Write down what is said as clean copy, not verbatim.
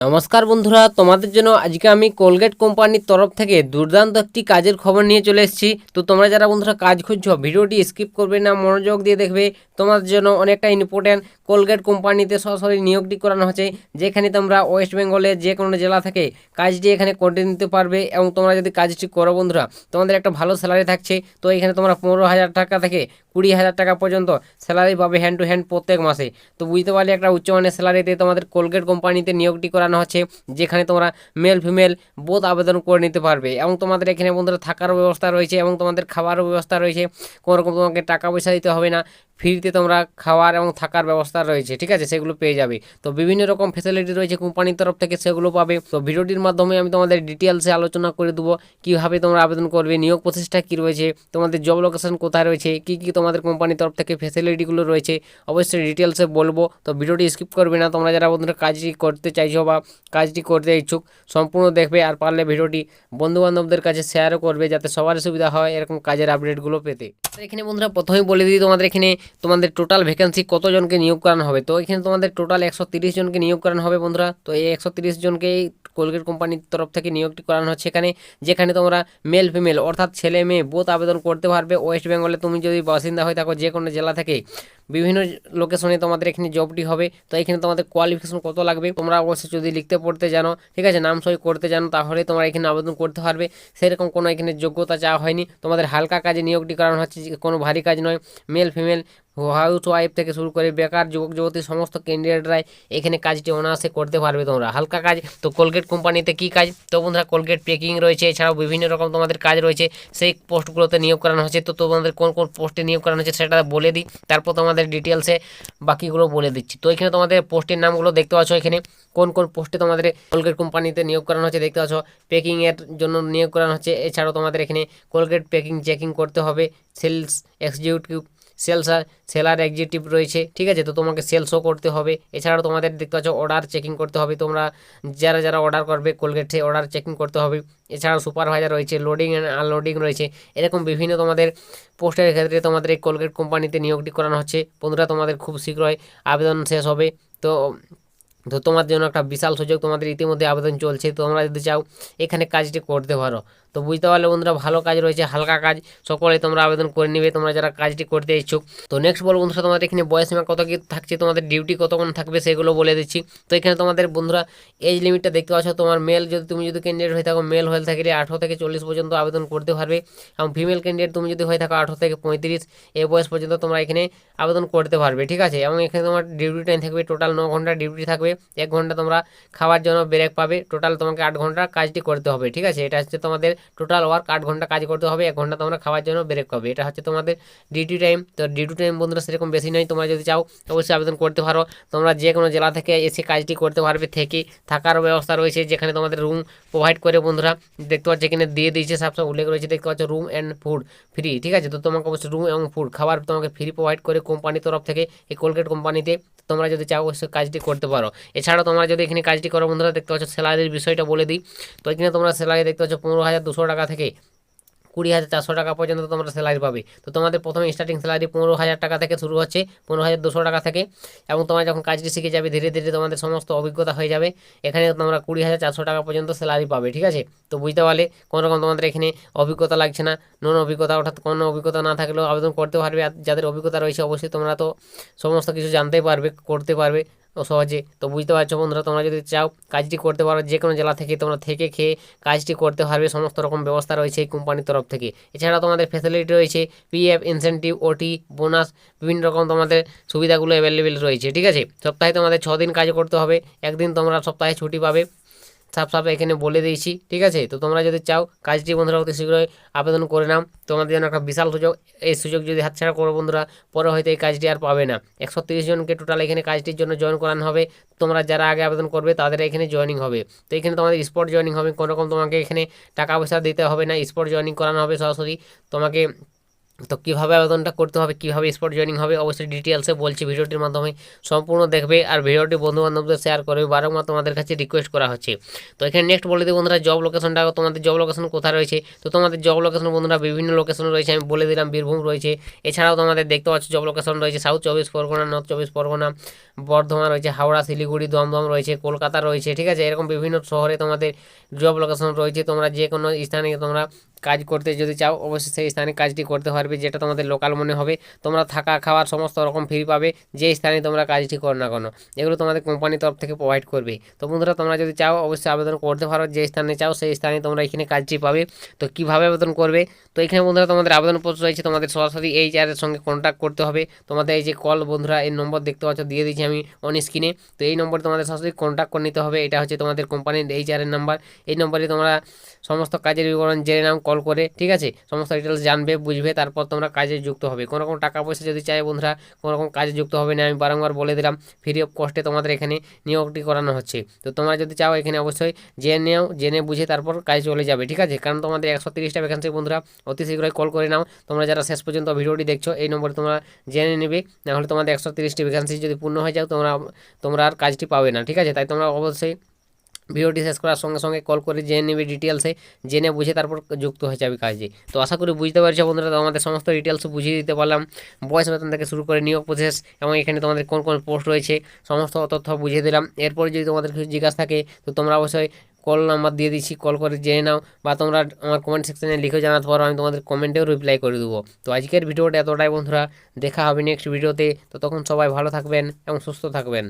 নমস্কার বন্ধুরা, তোমাদের জন্য আজকে আমি কোলগেট কোম্পানির তরফ থেকে দুর্দান্ত একটি কাজের খবর নিয়ে চলে এসেছি। তো তোমরা যারা বন্ধুরা কাজ খুঁজছো, ভিডিওটি স্কিপ করবে না, মনোযোগ দিয়ে দেখবে। তোমাদের জন্য অনেকটা ইম্পর্টেন্ট। কোলগেট কোম্পানিতে সরাসরি নিয়োগটি করানো হচ্ছে, যেখানে তোমরা ওয়েস্ট বেঙ্গলের যে কোনো জেলা থেকে কাজটি এখানে করে নিতে পারবে। এবং তোমরা যদি কাজটি করো বন্ধুরা, তোমাদের একটা ভালো স্যালারি থাকছে। তো এখানে তোমরা 15,000 টাকা থেকে 20,000 টাকা পর্যন্ত স্যালারি পাবে হ্যান্ড টু হ্যান্ড প্রত্যেক মাসে। তো বুঝতে পারলে একটা উচ্চমানের স্যালারিতে তোমাদের কোলগেট কোম্পানিতে নিয়োগটি করানো হচ্ছে, যেখানে তোমরা মেল ফিমেল বোথ আবেদন করে নিতে পারবে। এবং তোমাদের এখানে বন্ধুরা থাকার ব্যবস্থা রয়েছে এবং তোমাদের খাবারও ব্যবস্থা রয়েছে। কোনো রকম তোমাকে টাকা পয়সা দিতে হবে না, ফ্রিতে তোমরা খাওয়ার এবং থাকার ব্যবস্থা রয়েছে, ঠিক আছে, সেগুলো পেয়ে যাবে। তো বিভিন্ন রকম ফ্যাসিলিটি রয়েছে কোম্পানির তরফ থেকে, সেগুলো পাবে। তো ভিডিওটির মাধ্যমে আমি তোমাদের ডিটেলসে আলোচনা করে দেবো কীভাবে তোমরা আবেদন করবে, নিয়োগ প্রসেসটা কী রয়েছে, তোমাদের জব লোকেশন কোথায় রয়েছে, কী কী তোমাদের কোম্পানির তরফ থেকে ফ্যাসিলিটিগুলো রয়েছে, অবশ্যই ডিটেলসে বলবো। তো ভিডিওটি স্কিপ করবে না। তোমরা যারা বন্ধুরা কাজটি করতে চাইছো বা কাজটি করতে ইচ্ছুক, সম্পূর্ণ দেখবে। আর পারলে ভিডিওটি বন্ধুবান্ধবদের কাছে শেয়ারও করবে, যাতে সবার সুবিধা হয় এরকম কাজের আপডেটগুলো পেতে। এখানে বন্ধুরা প্রথমেই বলে দিই তোমাদের এখানে তোমাদের টোটাল ভ্যাকেন্সি কতজনকে নিয়োগ করানো হবে। তো এখানে তোমাদের টোটাল 130 জনকে নিয়োগ করানো হবে বন্ধুরা। তো এই 130 জনকেই কোলগেট কোম্পানির তরফ থেকে নিয়োগটি করানো হচ্ছে এখানে, যেখানে তোমরা মেল ফিমেল অর্থাৎ ছেলে মেয়ে বোথ আবেদন করতে পারবে। ওয়েস্ট বেঙ্গলে তুমি যদি বাসিন্দা হয়ে থাকো, যে কোনো জেলা থেকে বিভিন্ন লোকেশনে তোমাদের এখানে জবটি হবে। তো এখানে তোমাদের কোয়ালিফিকেশন কত লাগবে তোমরা অবশ্যই যদি লিখতে পড়তে জানো, ঠিক আছে, নাম সই করতে জানো, তাহলে তোমরা এখানে আবেদন করতে পারবে। সেরকম কোনো এখানে যোগ্যতা চাওয়া হয়নি। তোমাদের হালকা কাজে নিয়োগটি করানো হচ্ছে, কোনো ভারী কাজ নয়। মেল ফিমেল হাউস ওয়াইফ থেকে শুরু করে বেকার যুবক যুবতী সমস্ত ক্যান্ডিডেটরাই এখানে কাজটি অনায়াসে করতে পারবে। তোমরা হালকা কাজ। তো কোলগেট কোম্পানিতে কী কাজ, তো বন্ধুরা কোলগেট প্যাকিং রয়েছে, এছাড়াও বিভিন্ন রকম তোমাদের কাজ রয়েছে, সেই পোস্টগুলোতে নিয়োগ করানো হচ্ছে। তো তোমাদের কোন কোন পোস্টে নিয়োগ করানো হচ্ছে সেটা বলে দিই, তারপর তোমাদের ডিটেলসে বাকিগুলো বলে দিচ্ছি। তো এখানে তোমাদের পোস্টের নামগুলো দেখতে পাচ্ছ, এখানে কোন কোন পোস্টে তোমাদের কোলগেট কোম্পানিতে নিয়োগ করানো হচ্ছে দেখতে পাচ্ছ। প্যাকিংয়ের জন্য নিয়োগ করানো হচ্ছে, এছাড়াও তোমাদের এখানে কোলগেট প্যাকিং চেকিং করতে হবে। সেলস এক্সিকিউটিভ, সেলার এক্সিকিউটিভ রয়েছে, ঠিক আছে, তো তোমাকে সেলসও করতে হবে। এছাড়াও তোমাদের দেখতে পাচ্ছ অর্ডার চেকিং করতে হবে, তোমরা যারা যারা অর্ডার করবে কোলগেটে অর্ডার চেকিং করতে হবে। এছাড়াও সুপারভাইজার রয়েছে, লোডিং অ্যান্ড আনলোডিং রয়েছে। এরকম বিভিন্ন তোমাদের পোস্টের ক্ষেত্রে তোমাদের এই কোলগেট কোম্পানিতে নিয়োগটি করানো হচ্ছে বন্ধুরা। তোমাদের খুব শীঘ্রই আবেদন শেষ হবে। তো তো তোমার জন্য একটা বিশাল সুযোগ, তোমাদের ইতিমধ্যে আবেদন চলছে। তোমরা যদি চাও এখানে কাজটি করতে পারো। তো বুঝতে পারলে বন্ধুরা, ভালো কাজ রয়েছে, হালকা কাজ, সকলে তোমরা আবেদন করে নিবে তোমরা যারা কাজটি করতে ইচ্ছুক। তো নেক্সট বল বন্ধুরা, তোমাদের এখানে বয়সীমা কত কি থাকছে, তোমাদের ডিউটি কতক্ষণ থাকবে সেগুলো বলে দিচ্ছি। তো এখানে তোমাদের বন্ধুরা এজ লিমিটটা দেখতে পাচ্ছ। তোমার মেল যদি তুমি যদি ক্যান্ডিডেট হয়ে থাকো, মেল হয়ে থাকলে 18 থেকে 40 পর্যন্ত আবেদন করতে পারবে। এবং ফিমেল ক্যান্ডিডেট তুমি যদি হয়ে থাকো 18 থেকে 35 এই বয়স পর্যন্ত তোমরা এখানে আবেদন করতে পারবে, ঠিক আছে। এবং এখানে তোমার ডিউটি টাইম থাকবে টোটাল 9 ঘন্টা ডিউটি থাকবে। 1 ঘন্টা তোমরা খাওয়ার জন্য ব্রেক পাবে। টোটাল তোমাকে 8 ঘন্টা কাজটি করতে হবে, ঠিক আছে। এটা হচ্ছে তোমাদের টোটাল ওয়ার্ক, 8 ঘন্টা কাজ করতে হবে, 1 ঘন্টা তোমরা খাওয়ার জন্য ব্রেক পাবে। এটা হচ্ছে তোমাদের ডিউটি টাইম। তো ডিউটি টাইম বন্ধুরা সেরকম বেশি নয়, তোমরা যদি চাও অবশ্যই আবেদন করতে পারো। তোমরা যে কোনো জেলা থেকে এসে কাজটি করতে পারবে। থেকে থাকার ব্যবস্থা রয়েছে, যেখানে তোমাদের রুম প্রোভাইড করে বন্ধুরা দেখতে পাচ্ছ, এখানে দিয়ে দিয়েছে সবসময় উল্লেখ রয়েছে দেখতে পাচ্ছ, রুম অ্যান্ড ফুড ফ্রি, ঠিক আছে। তো তোমাকে অবশ্যই রুম এবং ফুড খাবার তোমাকে ফ্রি প্রোভাইড করে কোম্পানির তরফ থেকে এই কোলগেট কোম্পানিতে। তোমরা যদি চাও অবশ্যই কাজটি করতে পারো। এছাড়াও তোমরা যদি এখানে কাজটি করো বন্ধুরা, দেখতে পাচ্ছ স্যালারির বিষয়টা বলে দিই। তো এখানে তোমরা স্যালারি দেখতে পাচ্ছ 15,200 টাকা থেকে 20,400 টাকা পর্যন্ত তোমরা স্যালারি পাবে। তো তোমাদের প্রথমে স্টার্টিং স্যালারি 15,000 টাকা থেকে শুরু হচ্ছে, 15,200 টাকা থেকে। এবং তোমরা যখন কাজটি শিখে যাবে, ধীরে ধীরে তোমাদের সমস্ত অভিজ্ঞতা হয়ে যাবে, এখানে তোমরা 20,400 টাকা পর্যন্ত স্যালারি পাবে, ঠিক আছে। তো বুঝতে পারলে কোনো রকম তোমাদের এখানে অভিজ্ঞতা লাগছে না, নন অভিজ্ঞতা অর্থাৎ কোনো অভিজ্ঞতা না থাকলেও আবেদন করতে পারবে। আর যাদের অভিজ্ঞতা রয়েছে অবশ্যই তোমরা তো সমস্ত কিছু জানতেই পারবে, করতে পারবে সহজে। তো বুঝতে পারছো বন্ধুরা, তোমরা যদি চাও কাজটি করতে পারো, যে কোনো জেলা থেকে তোমরা থেকে খেয়ে কাজটি করতে পারবে। সমস্ত রকম ব্যবস্থা রয়েছে এই কোম্পানির তরফ থেকে। এছাড়া তোমাদের ফ্যাসিলিটি রয়েছে পিএফ, ইনসেন্টিভ, ওটি, বোনাস, বিভিন্ন রকম তোমাদের সুবিধাগুলো অ্যাভেলেবেল রয়েছে, ঠিক আছে। সপ্তাহে তোমাদের 6 দিন কাজ করতে হবে, একদিন তোমরা সপ্তাহে ছুটি পাবে। সাফ এখানে বলে দিয়েছি, ঠিক আছে। তো তোমরা যদি চাও কাজটি বন্ধুরা অতি শীঘ্রই আবেদন করে নাও, তোমাদের জন্য একটা বিশাল সুযোগ। এই সুযোগ যদি হাতছাড়া করো বন্ধুরা, পরে হয়তো এই কাজটি আর পাবে না। 130 জনকে টোটাল এখানে কাজটির জন্য জয়েন করানো হবে। তোমরা যারা আগে আবেদন করবে তাদের এখানে জয়েনিং হবে। তো এখানে তোমাদের স্পট জয়েনিং হবে, কোনো রকম তোমাকে এখানে টাকা পয়সা দিতে হবে না, স্পট জয়েনিং করানো হবে সরাসরি। তোমাকে তো কীভাবে আবেদনটা করতে হবে, কীভাবে স্পট জয়েনিং হবে, অবশ্যই ডিটেলসে বলছি ভিডিওটির মাধ্যমে, সম্পূর্ণ দেখবে আর ভিডিওটি বন্ধুবান্ধবদের শেয়ার করবে, বারংবার তোমাদের কাছে রিকোয়েস্ট করা হচ্ছে। তো এখানে নেক্সট বলে দিই বন্ধুরা, জব লোকেশনটা, তোমাদের জব লোকেশন কোথায় রয়েছে। তো তোমাদের জব লোকেশন বন্ধুরা বিভিন্ন লোকেশন রয়েছে, আমি বলে দিলাম বীরভূম রয়েছে, এছাড়াও তোমাদের দেখতে পাচ্ছ জব লোকেশন রয়েছে সাউথ 24 পরগনা, নর্থ 24 পরগনা, বর্ধমান রয়েছে, হাওড়া, শিলিগুড়ি, দমদম রয়েছে, কলকাতা রয়েছে, ঠিক আছে। এরকম বিভিন্ন শহরে তোমাদের জব লোকেশন রয়েছে। তোমরা যে কোনো স্থানে তোমরা কাজ করতে যদি চাও অবশ্যই সেই স্থানে কাজটি করতে পারবে, যেটা তোমাদের লোকাল মনে হবে। তোমরা থাকা খাওয়ার সমস্ত রকম ফ্রি পাবে যে স্থানে তোমরা কাজটি করো না কেন, এগুলো তোমাদের কোম্পানির তরফ থেকে প্রোভাইড করবে। তো বন্ধুরা তোমরা যদি চাও অবশ্যই আবেদন করতে পারো, যে স্থানে চাও সেই স্থানে তোমরা এখানে কাজটি পাবে। তো কীভাবে আবেদন করবে, তো এখানে বন্ধুরা তোমাদের আবেদনপত্র রয়েছে, তোমাদের সরাসরি HR এর সঙ্গে কন্ট্যাক্ট করতে হবে। তোমাদের এই যে কল বন্ধুরা, এই নম্বর দেখতে পাচ্ছ দিয়ে দিচ্ছি আমি অন স্ক্রিনে। তো এই নম্বরে তোমাদের সরাসরি কন্ট্যাক্ট করে নিতে হবে, এটা হচ্ছে তোমাদের কোম্পানির HR এর নাম্বার। এই নম্বরে তোমরা সমস্ত কাজের বিবরণ জেনে নাও কল করে, ঠিক আছে। সমস্ত ডিটেলস জানবে বুঝবে, তারপর তোমরা কাজে যুক্ত হবে। কোনো রকম টাকা পয়সা যদি চাই বন্ধুরা, কোনো রকম কাজে যুক্ত হবে না, আমি বারংবার বলে দিলাম, ফ্রি অফ কস্টে তোমাদের এখানে নিয়োগটি করানো হচ্ছে। তো তোমরা যদি চাও এখানে অবশ্যই জেনে বুঝে তারপর কাজে চলে যাবে, ঠিক আছে। কারণ তোমাদের 130টা ভ্যাকেন্সি বন্ধুরা, অতি শীঘ্রই কল করে নাও। তোমরা যারা শেষ পর্যন্ত ভিডিওটি দেখছো এই নম্বরে তোমরা জেনে নেবে, নাহলে তোমাদের 130টি ভ্যাকেন্সি যদি পূর্ণ হয়ে যাও তোমরা আর কাজটি পাবে না, ঠিক আছে। তাই তোমরা অবশ্যই ভিডিওটি শেষ করার সঙ্গে সঙ্গে কল করে জেনে নেবে ডিটেলসে, জেনে বুঝে তারপর যুক্ত হয়ে যাবে কাজে। তো আশা করি বুঝতে পারছো বন্ধুরা, তো আমাদের সমস্ত ডিটেলস বুঝিয়ে দিতে পারলাম, বয়স বেতন থেকে শুরু করে নিয়োগ প্রসেস এবং এখানে তোমাদের কোন কোন পোস্ট রয়েছে সমস্ত তথ্য বুঝিয়ে দিলাম। এরপরে যদি তোমাদের কিছু জিজ্ঞাসা থাকে তো তোমরা অবশ্যই কল নাম্বার দিয়ে দিচ্ছি, কল করে জেনে নাও, বা তোমরা আমার কমেন্ট সেকশনে লিখে জানাতে পারো, আমি তোমাদের কমেন্টেও রিপ্লাই করে দেবো। তো আজকের ভিডিওটা এতটাই বন্ধুরা, দেখা হবে নেক্সট ভিডিওতে। তো তখন সবাই ভালো থাকবেন এবং সুস্থ থাকবেন।